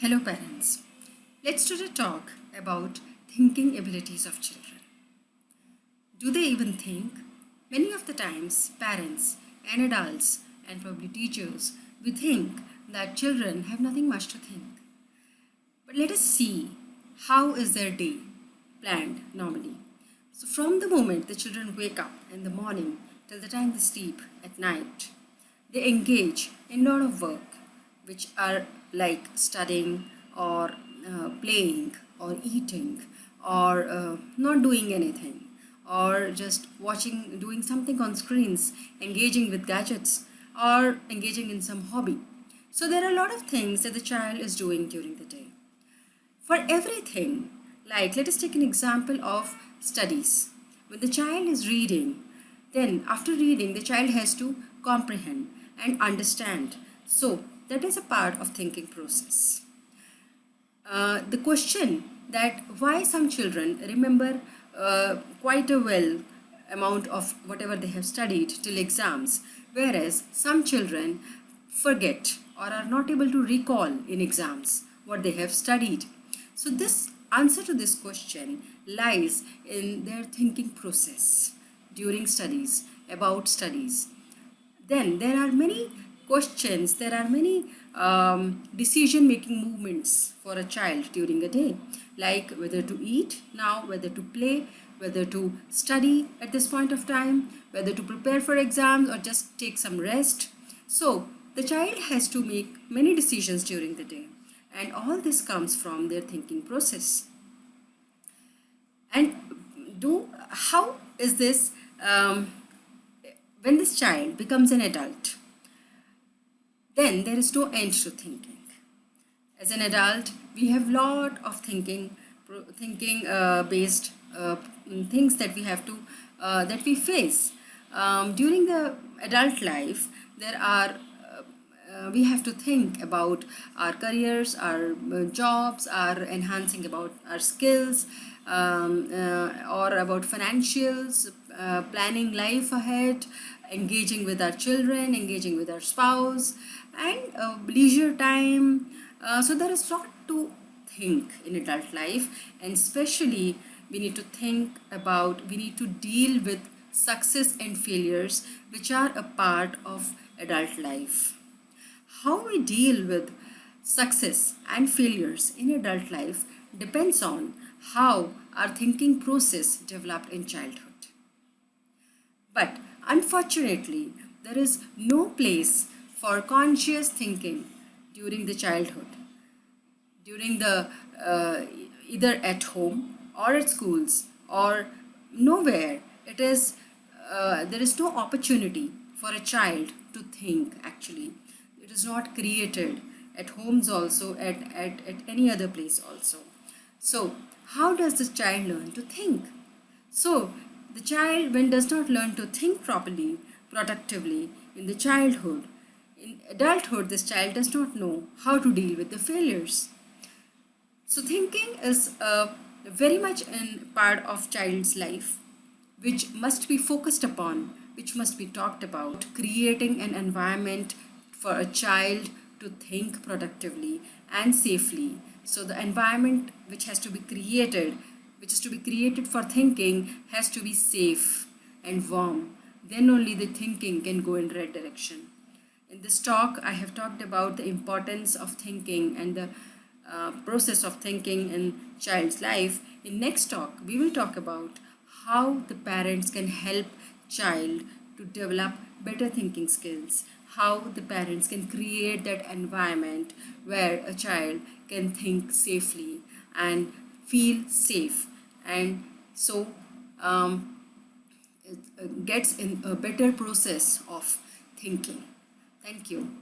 Hello parents. Let's today talk about thinking abilities of children. Do they even think? Many of the times parents and adults and probably teachers we think that children have nothing much to think. But let us see how is their day planned normally. So from the moment the children wake up in the morning till the time they sleep at night, they engage in a lot of work which are like studying or playing or eating or not doing anything or just watching doing something on screens, engaging with gadgets or engaging in some hobby. So there are a lot of things that the child is doing during the day. For everything, like let us take an example of studies. When the child is reading, then after reading, the child has to comprehend and understand. So that is a part of thinking process. The question that why some children remember quite a well amount of whatever they have studied till exams, whereas some children forget or are not able to recall in exams what they have studied. So this answer to this question lies in their thinking process during studies, about studies. Then there are many questions, there are many decision making movements for a child during a day, like whether to eat now, whether to play, whether to study at this point of time, whether to prepare for exams or just take some rest. So the child has to make many decisions during the day, and all this comes from their thinking process. And do how is this when this child becomes an adult, then there is no end to thinking. As an adult, we have lot of thinking based things that we have to that we face during the adult life. There are we have to think about our careers, our jobs, our enhancing about our skills, or about financials, planning life ahead, engaging with our children, engaging with our spouse, and leisure time. So there is a lot to think in adult life, and especially we need to think about, we need to deal with success and failures which are a part of adult life. How we deal with success and failures in adult life depends on how our thinking process developed in childhood. But unfortunately, there is no place for conscious thinking during the childhood, during the either at home or at schools or nowhere. It is there is no opportunity for a child to think actually. It is not created at homes also, at any other place also. So how does the child learn to think? So the child when does not learn to think properly, productively in the childhood, in adulthood this child does not know how to deal with the failures. So thinking is very much a part of child's life, which must be focused upon, which must be talked about, creating an environment for a child to think productively and safely. So the environment which has to be created, which is to be created for thinking, has to be safe and warm. Then only the thinking can go in the right direction. In this talk, I have talked about the importance of thinking and the process of thinking in child's life. In next talk, we will talk about how the parents can help child to develop better thinking skills, how the parents can create that environment where a child can think safely and feel safe, and so it gets in a better process of thinking. Thank you.